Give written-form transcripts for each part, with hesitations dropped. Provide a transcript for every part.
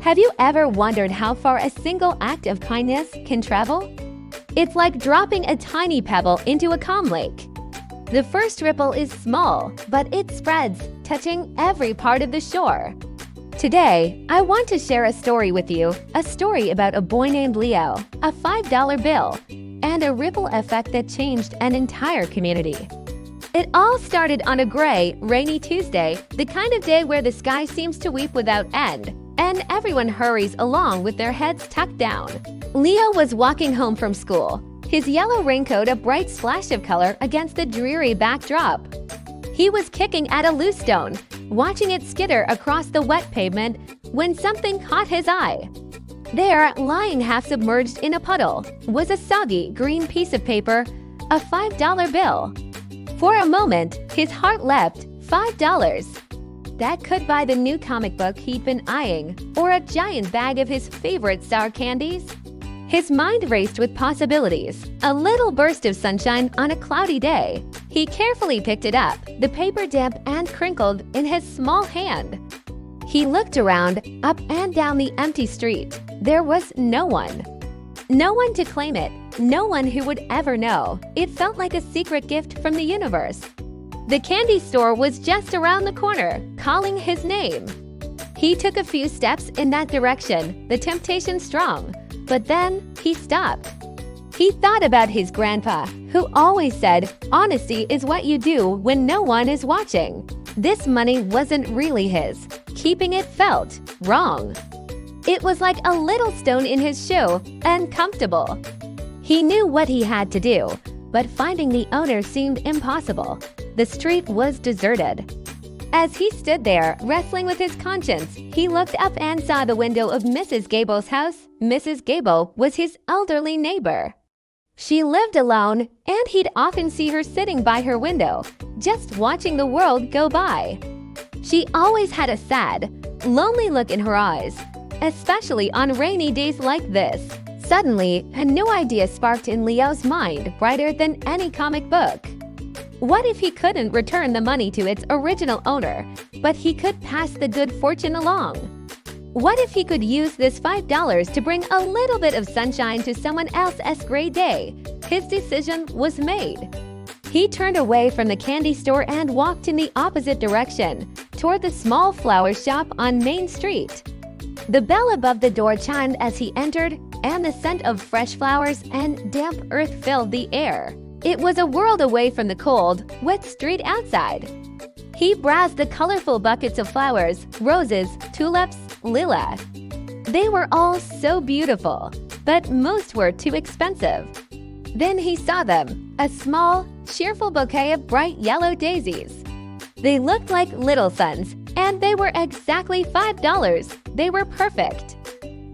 Have you ever wondered how far a single act of kindness can travel? It's like dropping a tiny pebble into a calm lake. The first ripple is small, but it spreads, touching every part of the shore. Today, I want to share a story with you, a story about a boy named Leo, a $5 bill, and a ripple effect that changed an entire community. It all started on a gray, rainy Tuesday, the kind of day where the sky seems to weep without end, and everyone hurries along with their heads tucked down. Leo was walking home from school, his yellow raincoat a bright splash of color against the dreary backdrop. He was kicking at a loose stone, watching it skitter across the wet pavement when something caught his eye. There, lying half submerged in a puddle, was a soggy green piece of paper, a $5 bill. For a moment, his heart leapt. $5. That could buy the new comic book he'd been eyeing, or a giant bag of his favorite sour candies. His mind raced with possibilities, a little burst of sunshine on a cloudy day. He carefully picked it up, the paper damp and crinkled in his small hand. He looked around, up and down the empty street. There was no one. No one to claim it, no one who would ever know. It felt like a secret gift from the universe. The candy store was just around the corner, calling his name. He took a few steps in that direction, the temptation strong, but then he stopped. He thought about his grandpa, who always said, "Honesty is what you do when no one is watching." This money wasn't really his. Keeping it felt wrong. It was like a little stone in his shoe, uncomfortable. He knew what he had to do, but finding the owner seemed impossible. The street was deserted. As he stood there, wrestling with his conscience, he looked up and saw the window of Mrs. Gable's house. Mrs. Gable was his elderly neighbor. She lived alone, and he'd often see her sitting by her window, just watching the world go by. She always had a sad, lonely look in her eyes, especially on rainy days like this. Suddenly, a new idea sparked in Leo's mind, brighter than any comic book. What if he couldn't return the money to its original owner, but he could pass the good fortune along? What if he could use this $5 to bring a little bit of sunshine to someone else's gray day? His decision was made. He turned away from the candy store and walked in the opposite direction, toward the small flower shop on Main Street. The bell above the door chimed as he entered, and the scent of fresh flowers and damp earth filled the air. It was a world away from the cold, wet street outside. He browsed the colorful buckets of flowers, roses, tulips, lilac. They were all so beautiful, but most were too expensive. Then he saw them, a small, cheerful bouquet of bright yellow daisies. They looked like little suns, and they were exactly $5. They were perfect.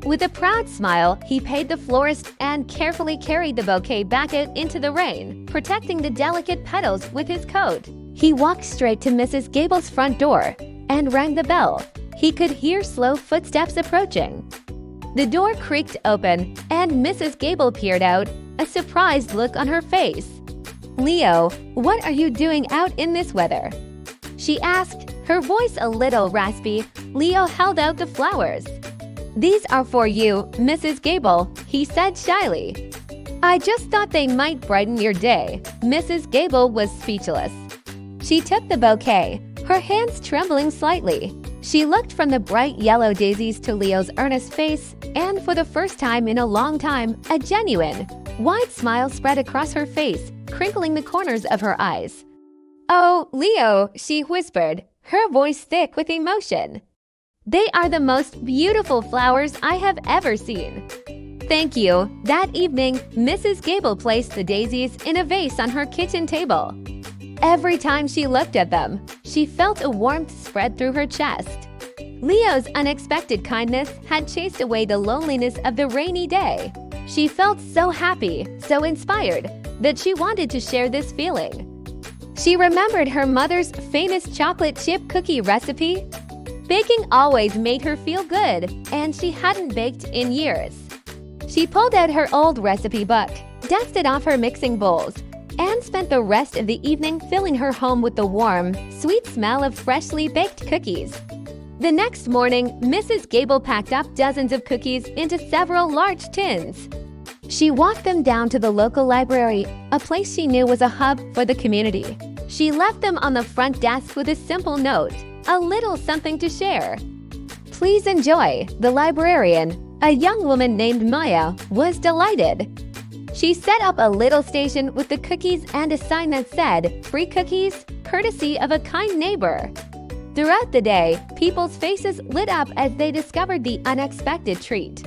With a proud smile, he paid the florist and carefully carried the bouquet back out into the rain, protecting the delicate petals with his coat. He walked straight to Mrs. Gable's front door and rang the bell. He could hear slow footsteps approaching. The door creaked open, and Mrs. Gable peered out, a surprised look on her face. "Leo, what are you doing out in this weather?" she asked, her voice a little raspy. Leo held out the flowers. "These are for you, Mrs. Gable," he said shyly. "I just thought they might brighten your day." Mrs. Gable was speechless. She took the bouquet, her hands trembling slightly. She looked from the bright yellow daisies to Leo's earnest face, and for the first time in a long time, a genuine, wide smile spread across her face, crinkling the corners of her eyes. "Oh, Leo," she whispered, her voice thick with emotion. "They are the most beautiful flowers I have ever seen." "Thank you." That evening, Mrs. Gable placed the daisies in a vase on her kitchen table. Every time she looked at them, she felt a warmth spread through her chest. Leo's unexpected kindness had chased away the loneliness of the rainy day. She felt so happy, so inspired, that she wanted to share this feeling. She remembered her mother's famous chocolate chip cookie recipe. Baking always made her feel good, and she hadn't baked in years. She pulled out her old recipe book, dusted off her mixing bowls, and spent the rest of the evening filling her home with the warm, sweet smell of freshly baked cookies. The next morning, Mrs. Gable packed up dozens of cookies into several large tins. She walked them down to the local library, a place she knew was a hub for the community. She left them on the front desk with a simple note, a little something to share. "Please enjoy." The librarian, a young woman named Maya, was delighted. She set up a little station with the cookies and a sign that said, "Free cookies, courtesy of a kind neighbor." Throughout the day, people's faces lit up as they discovered the unexpected treat.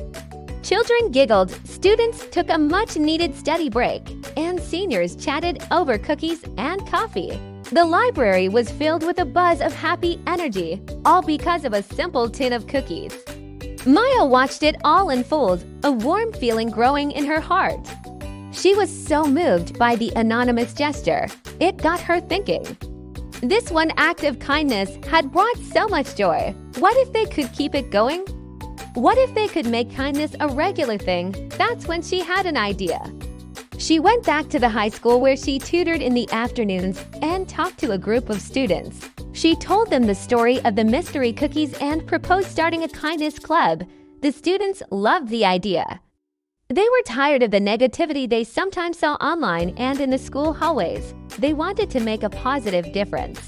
Children giggled, students took a much-needed study break, and seniors chatted over cookies and coffee. The library was filled with a buzz of happy energy, all because of a simple tin of cookies. Maya watched it all unfold, a warm feeling growing in her heart. She was so moved by the anonymous gesture, it got her thinking. This one act of kindness had brought so much joy. What if they could keep it going? What if they could make kindness a regular thing? That's when she had an idea. She went back to the high school where she tutored in the afternoons and talked to a group of students. She told them the story of the mystery cookies and proposed starting a kindness club. The students loved the idea. They were tired of the negativity they sometimes saw online and in the school hallways. They wanted to make a positive difference.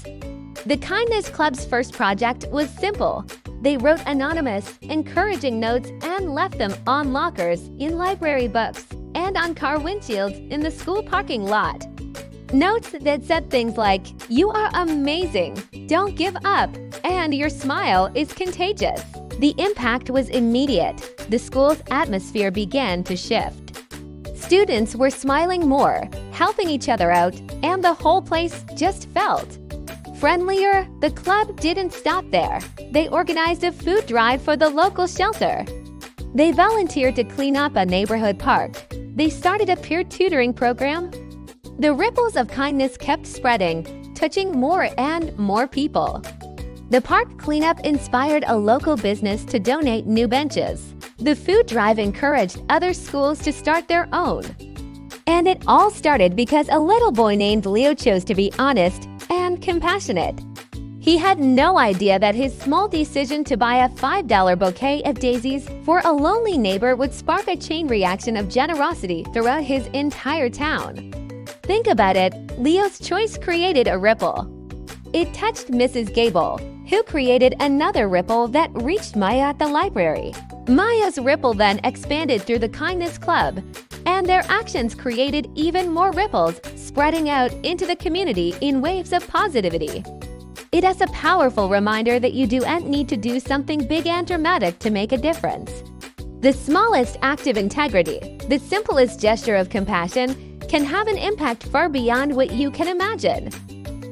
The Kindness Club's first project was simple. They wrote anonymous, encouraging notes and left them on lockers, in library books, and on car windshields in the school parking lot. Notes that said things like, "You are amazing," "Don't give up," and "Your smile is contagious." The impact was immediate. The school's atmosphere began to shift. Students were smiling more, helping each other out, and the whole place just felt friendlier. The club didn't stop there. They organized a food drive for the local shelter. They volunteered to clean up a neighborhood park. They started a peer tutoring program. The ripples of kindness kept spreading, touching more and more people. The park cleanup inspired a local business to donate new benches. The food drive encouraged other schools to start their own. And it all started because a little boy named Leo chose to be honest and compassionate. He had no idea that his small decision to buy a $5 bouquet of daisies for a lonely neighbor would spark a chain reaction of generosity throughout his entire town. Think about it, Leo's choice created a ripple. It touched Mrs. Gable, who created another ripple that reached Maya at the library. Maya's ripple then expanded through the Kindness Club, and their actions created even more ripples, spreading out into the community in waves of positivity. It is a powerful reminder that you don't need to do something big and dramatic to make a difference. The smallest act of integrity, the simplest gesture of compassion, can have an impact far beyond what you can imagine.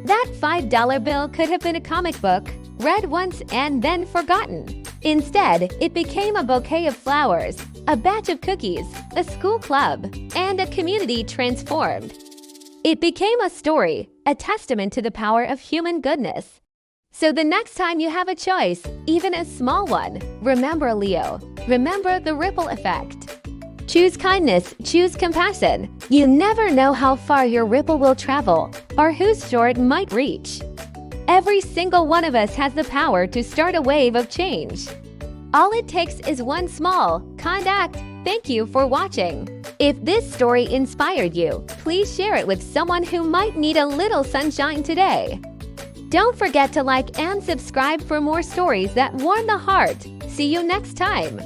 That $5 bill could have been a comic book, read once and then forgotten. Instead, it became a bouquet of flowers, a batch of cookies, a school club, and a community transformed. It became a story, a testament to the power of human goodness. So the next time you have a choice, even a small one, remember Leo. Remember the ripple effect. Choose kindness, choose compassion. You never know how far your ripple will travel or whose shore it might reach. Every single one of us has the power to start a wave of change. All it takes is one small, kind act. Thank you for watching. If this story inspired you, please share it with someone who might need a little sunshine today. Don't forget to like and subscribe for more stories that warm the heart. See you next time.